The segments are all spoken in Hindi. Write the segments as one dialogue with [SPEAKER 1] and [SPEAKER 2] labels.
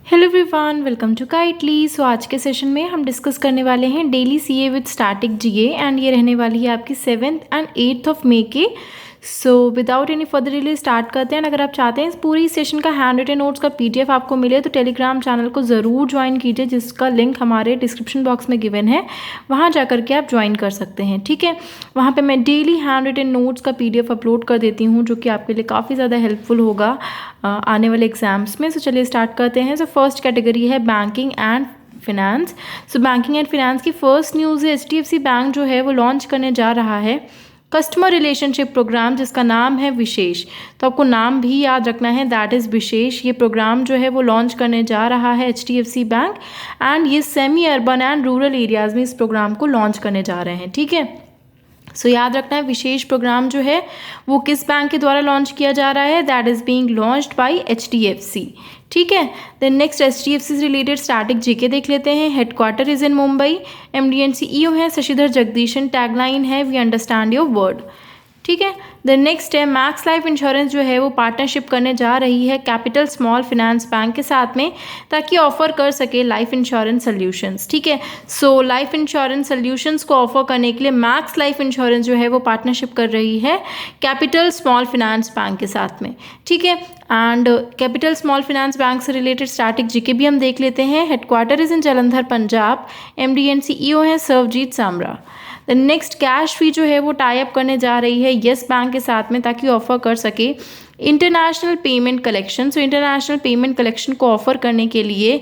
[SPEAKER 1] हेलो एवरीवन, वेलकम टू काइटली। सो आज के सेशन में हम डिस्कस करने वाले हैं daily CA with static GA and ये रहने वाली है आपकी 7th and 8th of May के। So without any further delay start करते हैं। अगर आप चाहते हैं इस पूरी सेशन का हैंड रिटन नोट्स का पीडीएफ आपको मिले तो टेलीग्राम चैनल को ज़रूर ज्वाइन कीजिए, जिसका लिंक हमारे डिस्क्रिप्शन बॉक्स में गिवन है, वहाँ जा करके आप ज्वाइन कर सकते हैं। ठीक है, वहाँ पे मैं डेली हैंड रिटन नोट्स का पीडीएफ अपलोड कर देती हूँ, जो कि आपके लिए काफ़ी ज़्यादा हेल्पफुल होगा आने वाले एग्जाम्स में। सो चलिए स्टार्ट करते हैं। सो फर्स्ट कैटेगरी है banking and finance. So banking and finance की फर्स्ट न्यूज़ है HDFC बैंक जो है वो लॉन्च करने जा रहा है कस्टमर रिलेशनशिप प्रोग्राम, जिसका नाम है विशेष। तो आपको नाम भी याद रखना है, दैट इज़ विशेष। ये प्रोग्राम जो है वो लॉन्च करने जा रहा है HDFC बैंक एंड ये semi urban and rural areas में इस प्रोग्राम को लॉन्च करने जा रहे हैं। ठीक है, सो याद रखना है विशेष प्रोग्राम जो है वो किस बैंक के द्वारा लॉन्च किया जा रहा है, that is being launched by HDFC। ठीक है, देन नेक्स्ट HDFC से रिलेटेड स्टैटिक जीके देख लेते हैं। Headquarter is in Mumbai, MD and CEO है शशिधर जगदीशन, टैगलाइन है वी अंडरस्टैंड योर वर्ड। ठीक है, देन नेक्स्ट है मैक्स लाइफ इंश्योरेंस जो है वो पार्टनरशिप करने जा रही है कैपिटल स्मॉल फाइनेंस बैंक के साथ में, ताकि ऑफर कर सके लाइफ इंश्योरेंस सॉल्यूशंस। ठीक है, सो लाइफ इंश्योरेंस सॉल्यूशंस को ऑफर करने के लिए मैक्स लाइफ इंश्योरेंस जो है वो पार्टनरशिप कर रही है कैपिटल स्मॉल फाइनेंस बैंक के साथ में। ठीक है, and capital small finance bank से रिलेटेड स्टैटिक जीके भी हम देख लेते हैं। Headquarter is in Jalandhar Punjab, MD and CEO है Sarvjeet Samra. The next cash fee जो है वो टाई अप करने जा रही है येस बैंक के साथ में, ताकि ऑफर कर सके international payment collection. So international payment collection को ऑफर करने के लिए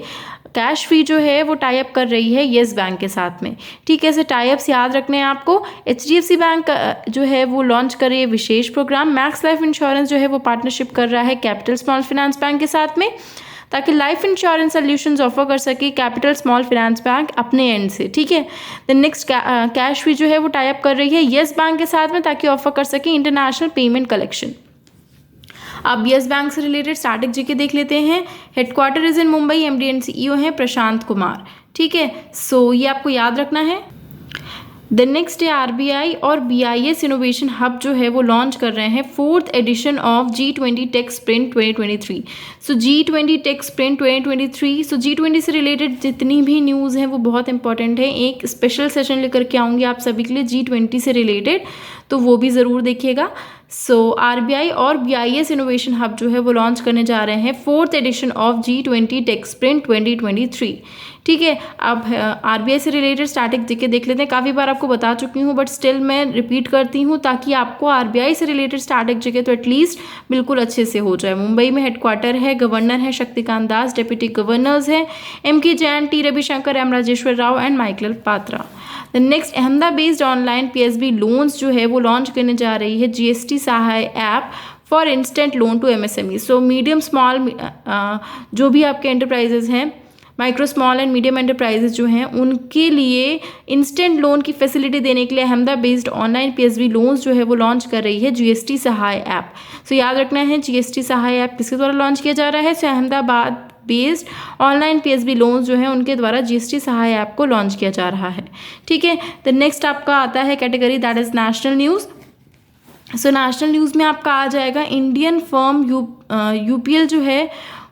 [SPEAKER 1] कैश फी जो है वो टाई अप कर रही है येस बैंक के साथ में। ठीक है, ऐसे टाई अप्स याद रखने हैं आपको। HDFC बैंक जो है वो लॉन्च कर रही है विशेष प्रोग्राम। मैक्स लाइफ इंश्योरेंस जो है वो पार्टनरशिप कर रहा है कैपिटल स्मॉल फाइनेंस बैंक के साथ में, ताकि लाइफ इंश्योरेंस सॉल्यूशंस ऑफर कर सके कैपिटल स्मॉल फाइनेंस बैंक अपने एंड से। ठीक है, द नेक्स्ट कैश फी जो है वो टाई अप कर रही है येस बैंक के साथ में, ताकि ऑफर कर सके इंटरनेशनल पेमेंट कलेक्शन। अब येस बैंक से रिलेटेड स्टैटिक जीके देख लेते हैं। Headquarter is in Mumbai, MD and CEO हैं प्रशांत कुमार। ठीक है, सो ये आपको याद रखना है। द नेक्स्ट है RBI और BIS इनोवेशन हब जो है वो लॉन्च कर रहे हैं 4th edition of G20 tech sprint 2023। So G20 tech sprint 2023, so G20 से रिलेटेड जितनी भी न्यूज़ हैं वो बहुत इंपॉर्टेंट है। एक स्पेशल सेशन लेकर के आऊँगी आप सभी के लिए G20 से रिलेटेड, तो वो भी ज़रूर देखिएगा। सो RBI और BIS इनोवेशन हब जो है वो लॉन्च करने जा रहे हैं 4th edition of G20 tech sprint 2023। ठीक है, अब RBI से रिलेटेड स्टैटिक जीके देख लेते हैं। काफ़ी बार आपको बता चुकी हूँ, बट स्टिल मैं रिपीट करती हूँ, ताकि आपको RBI से रिलेटेड स्टैटिक जीके तो एटलीस्ट बिल्कुल अच्छे से हो जाए। मुंबई में हेडक्वार्टर है, गवर्नर है शक्तिकांत दास, डेप्यूटी गवर्नर्स हैं MK Jain, T Ravishankar, M Rajeshwar Rao and Michael Patra. The next Ahmedabad based online PSB loans जो है वो लॉन्च करने जा रही है GST Sahay app for instant loan to MSME। सो मीडियम स्मॉल जो भी आपके एंटरप्राइजेज हैं, micro small and medium enterprises जो हैं, उनके लिए इंस्टेंट लोन की फैसिलिटी देने के लिए Ahmedabad based online PSB loans जो है वो लॉन्च कर रही है GST सहाय ऐप। सो याद रखना है GST सहाय ऐप किसके द्वारा लॉन्च किया जा रहा है। So Ahmedabad based online PSB loans जो है उनके द्वारा GST सहाय ऐप को लॉन्च किया जा रहा है। ठीक है, द नेक्स्ट आपका आता है category, that is national news. So national news में आपका आ जाएगा इंडियन फर्म UPL जो है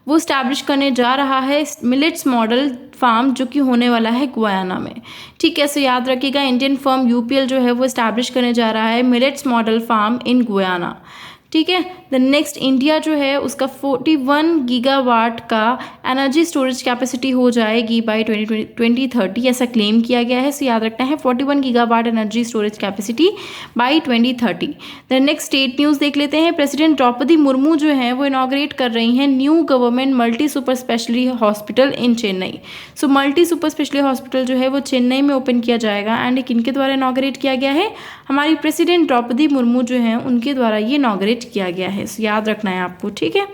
[SPEAKER 1] वो स्टैब्लिश करने जा रहा है मिलेट्स मॉडल फार्म, जो कि होने वाला है गुयाना में। ठीक है, सो याद रखिएगा इंडियन फर्म UPL जो है वो स्टैब्लिश करने जा रहा है millets model farm in Guyana. ठीक है, द नेक्स्ट इंडिया जो है उसका 41 गीगावाट का एनर्जी स्टोरेज कैपेसिटी हो जाएगी बाय 2030, ऐसा क्लेम किया गया है। सो याद रखना है 41 gigawatt energy storage capacity by 2030। The next state news देख लेते हैं। प्रेसिडेंट द्रौपदी मुर्मू जो है वो इनॉग्रेट कर रही हैं new government multi super speciality hospital in Chennai. So multi super speciality hospital जो है वो चेन्नई में ओपन किया जाएगा एंड किनके द्वारा इनॉग्रेट किया गया है, हमारी प्रेसिडेंट द्रौपदी मुर्मू जो हैं उनके द्वारा ये इनॉग्रेट किया गया है। सो याद रखना है आपको। ठीक है,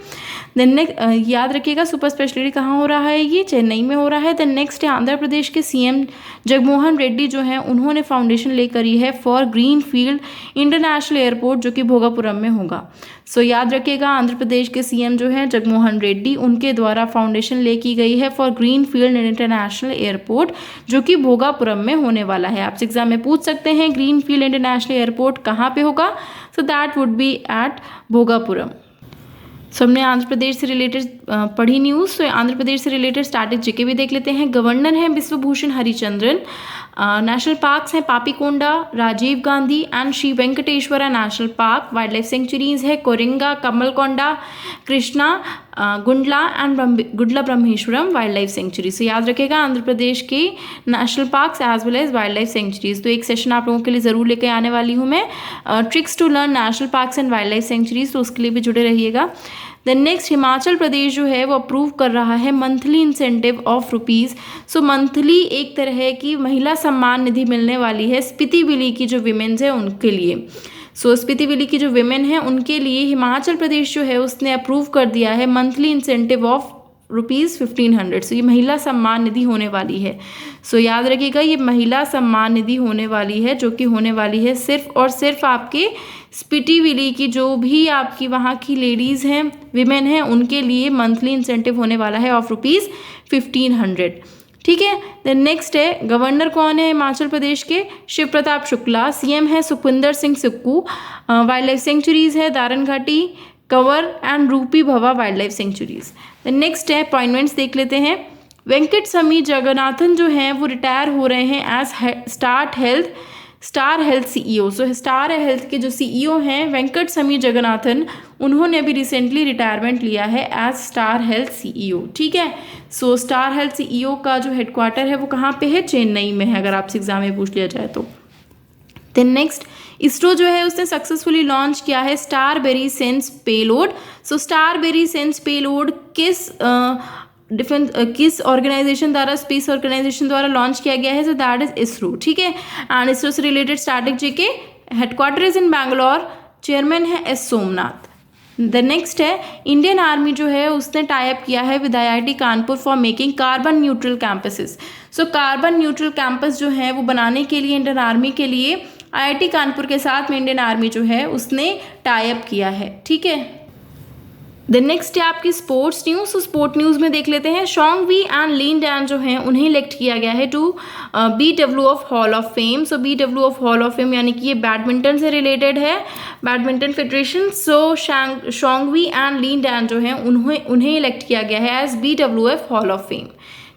[SPEAKER 1] देन नेक्स्ट याद रखिएगा सुपर स्पेशलिटी कहाँ हो रहा है, ये चेन्नई में हो रहा है। देन नेक्स्ट है आंध्र प्रदेश के CM जगमोहन रेड्डी जो हैं उन्होंने फाउंडेशन ले करी है for green field international airport, जो कि भोगापुरम में होगा। सो याद रखिएगा आंध्र प्रदेश के CM जो हैं जगमोहन रेड्डी, उनके द्वारा फाउंडेशन ले की गई है for green field international airport, जो कि भोगापुरम में होने वाला है। आपसे एग्जाम में पूछ सकते हैं ग्रीन फील्ड इंटरनेशनल एयरपोर्ट कहाँ पे होगा, so that would be at Bhogapuram. So हमने आंध्र प्रदेश से रिलेटेड पढ़ी न्यूज़। तो आंध्र प्रदेश से रिलेटेड स्टैटिक जीके भी देख लेते हैं। गवर्नर हैं बिश्वभूषण हरिचंद्रन। नेशनल पार्क्स हैं Papikonda, Rajiv Gandhi and Shri Venkateswara national park. Wildlife sanctuaries है Coringa, Kamalakonda, Krishna, Gundla and Gudla Brahmeswaram wildlife sanctuary. से याद रखेगा आंध्र प्रदेश के national parks as well as wildlife sanctuaries. तो एक सेशन आप लोगों के लिए ज़रूर लेके आने वाली हूँ मैं, tricks to learn national parks and wildlife sanctuaries, तो उसके लिए भी जुड़े रहिएगा। देन नेक्स्ट, हिमाचल प्रदेश जो है वो अप्रूव कर रहा है monthly incentive of rupees. So monthly एक तरह की महिला सम्मान निधि मिलने वाली है स्पीति वैली की जो विमेन्स है उनके लिए। सो स्पीति वैली की जो विमेन है उनके लिए हिमाचल प्रदेश जो है उसने अप्रूव कर दिया है मंथली इंसेंटिव ऑफ ₹1500। सो ये महिला सम्मान निधि होने वाली है। सो याद रखिएगा ये महिला सम्मान निधि होने वाली है, जो कि होने वाली है सिर्फ और सिर्फ आपके स्पीति वैली की जो भी आपकी वहाँ की लेडीज़ हैं, विमेन हैं, उनके लिए मंथली इंसेंटिव होने वाला है ऑफ ₹1500। ठीक है। देन नेक्स्ट है, गवर्नर कौन है हिमाचल प्रदेश के? शिव प्रताप शुक्ला। सीएम है Sukhvinder Singh Sukhu. Wildlife sanctuaries है Daran Ghati, Kanwar and Rupi Bhaba wildlife sanctuaries. Then next है, अपॉइंटमेंट्स देख लेते हैं। वेंकट समी जगन्नाथन जो हैं वो रिटायर हो रहे हैं as star health CEO. So star health के जो सीईओ हैं वेंकट समी जगन्नाथन, उन्होंने अभी रिसेंटली रिटायरमेंट लिया है एज स्टार हेल्थ सीईओ। ठीक है। सो स्टार हेल्थ सीईओ का जो हेडक्वार्टर है वो कहाँ पे है? चेन्नई में है, अगर आपसे एग्जाम में पूछ लिया जाए तो। देन नेक्स्ट, इसरो जो है उसने सक्सेसफुली लॉन्च किया है स्टारबेरी सेंस पेलोड। सो स्टारबेरी सेंस पेलोड किस ऑर्गेनाइजेशन द्वारा, स्पेस ऑर्गेनाइजेशन द्वारा लॉन्च किया गया है? So that is ISRO. ठीक है। एंड इसरो से related static GK, headquarter is in Bangalore, chairman है एस सोमनाथ। द नेक्स्ट है, इंडियन आर्मी जो है उसने टाई अप किया है with IIT Kanpur for making carbon neutral campuses. So carbon neutral campus जो है वो बनाने के लिए इंडियन आर्मी के लिए IIT कानपुर के साथ में इंडियन आर्मी जो है उसने टाई अप किया है। ठीक है। देन नेक्स्ट है आपकी स्पोर्ट्स न्यूज़। स्पोर्ट न्यूज़ में देख लेते हैं, शोंगवी एंड लिन डैन जो हैं उन्हें इलेक्ट किया गया है to BWF hall of fame. So BWF hall of fame यानी कि ये बैडमिंटन से रिलेटेड है, badminton federation. So Chong Wei and Lin Dan जो हैं उन्हें इलेक्ट किया गया है as BWF hall of fame.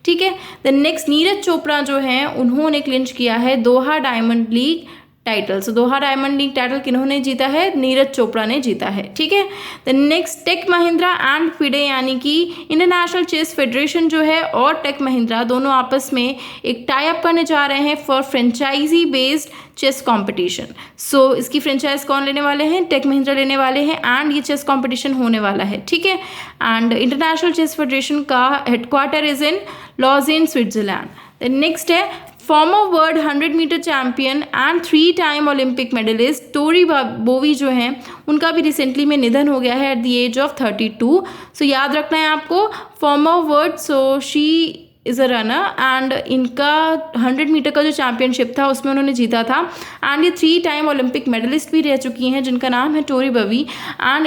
[SPEAKER 1] ठीक है। देन नेक्स्ट, नीरज चोपड़ा जो हैं उन्होंने क्लिंच किया है Doha diamond league title. So Doha diamond league title किन्होंने जीता है? नीरज चोपड़ा ने जीता है। ठीक है। देन नेक्स्ट, टेक महिंद्रा एंड फिडे यानी कि इंटरनेशनल चेस फेडरेशन जो है और टेक महिंद्रा दोनों आपस में एक टाई अप करने जा रहे हैं for franchisee based chess competition. So इसकी फ्रेंचाइज कौन लेने वाले हैं? टेक महिंद्रा लेने वाले हैं एंड ये चेस कंपटीशन होने वाला है। ठीक है। एंड इंटरनेशनल चेस फेडरेशन का headquarter is in Lausanne, Switzerland. Then next है, former world 100 metre champion and 3 time Olympic medallist Tori Bowie जो हैं उनका भी रिसेंटली में निधन हो गया है एट द एज ऑफ 32। सो याद रखना है आपको, farmer world, so she is a runner and इनका 100 मीटर का जो चैंपियनशिप था उसमें उन्होंने जीता था एंड ये 3 टाइम ओलंपिक मेडलिस्ट भी रह चुकी हैं जिनका नाम है टोरी बवी एंड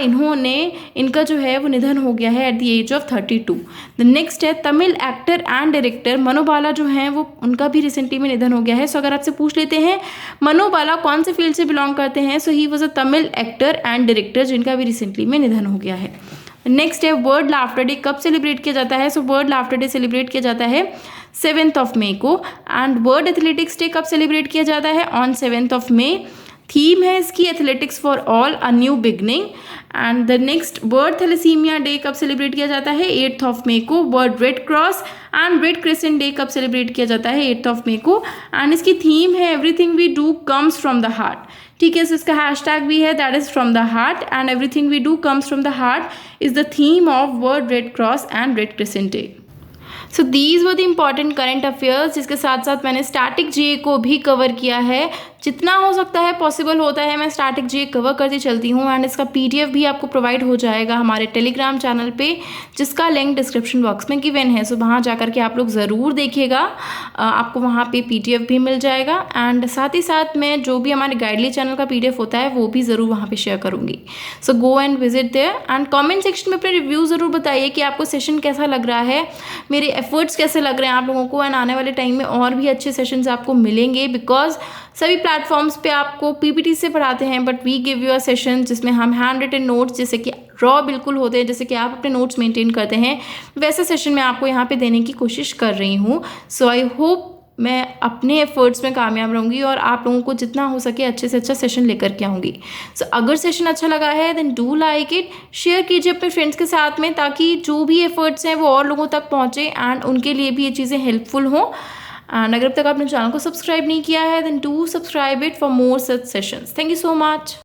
[SPEAKER 1] इनका जो है वो निधन हो गया है at the age of 32। The next है, Tamil actor and director Manobala जो हैं वो उनका भी रिसेंटली में निधन हो गया है। सो अगर आपसे पूछ लेते हैं मनोबाला कौन से फील्ड से बिलोंग करते हैं, so he was a Tamil actor and director जिनका भी रिसेंटली में निधन हो गया है। नेक्स्ट है, वर्ल्ड लाफ्टर डे कब सेलिब्रेट किया जाता है? So world laughter day celebrate किया जाता है 7 मई को। एंड वर्ल्ड एथलेटिक्स डे कब सेलिब्रेट किया जाता है? ऑन 7 मई। थीम है इसकी athletics for all a new beginning. And the next, world thalassemia day कब सेलिब्रेट किया जाता है? 8 मई को। World red cross and red crescent day कब सेलिब्रेट किया जाता है? 8 मई को। एंड इसकी थीम है everything we do comes from the heart. ठीक है। सो इसका हैशटैग भी है that is from the heart and everything we do comes from the heart is the theme of world red cross and red crescent day. So these were the important current affairs, जिसके साथ साथ मैंने स्टैटिक जीए को भी कवर किया है। जितना हो सकता है पॉसिबल होता है मैं स्टैटिक जीए कवर करती चलती हूँ एंड इसका PDF भी आपको प्रोवाइड हो जाएगा हमारे टेलीग्राम चैनल पे, जिसका लिंक डिस्क्रिप्शन बॉक्स में गिवन है। सो वहाँ जा कर के आप लोग ज़रूर देखिएगा, आपको वहाँ पे PDF भी मिल जाएगा एंड साथ ही साथ मैं जो भी हमारे गाइडली चैनल का PDF होता है वो भी ज़रूर वहाँ पर शेयर करूँगी। So go and visit there and comment section में अपने रिव्यू ज़रूर बताइए कि आपको सेशन कैसा लग रहा है, मेरे एफर्ट्स कैसे लग रहे हैं आप लोगों को। एंड आने वाले टाइम में और भी अच्छे सेशंस आपको मिलेंगे बिकॉज सभी प्लेटफॉर्म्स पे आपको PPT से पढ़ाते हैं but we give you a session जिसमें हम हैंड रिटन नोट्स जैसे कि रॉ बिल्कुल होते हैं, जैसे कि आप अपने नोट्स मेंटेन करते हैं, वैसे सेशन मैं आपको यहाँ पे देने की कोशिश कर रही हूँ। सो आई होप मैं अपने एफर्ट्स में कामयाब रहूँगी और आप लोगों को जितना हो सके अच्छे से अच्छा सेशन लेकर के आऊँगी। सो अगर सेशन अच्छा लगा है then do like it, share कीजिए अपने फ्रेंड्स के साथ में, ताकि जो भी एफर्ट्स हैं वो और लोगों तक पहुँचे एंड उनके लिए भी ये चीज़ें हेल्पफुल हों। एंड अगर अब तक आपने चैनल को सब्सक्राइब नहीं किया है then do subscribe it for more such sessions. Thank you so much.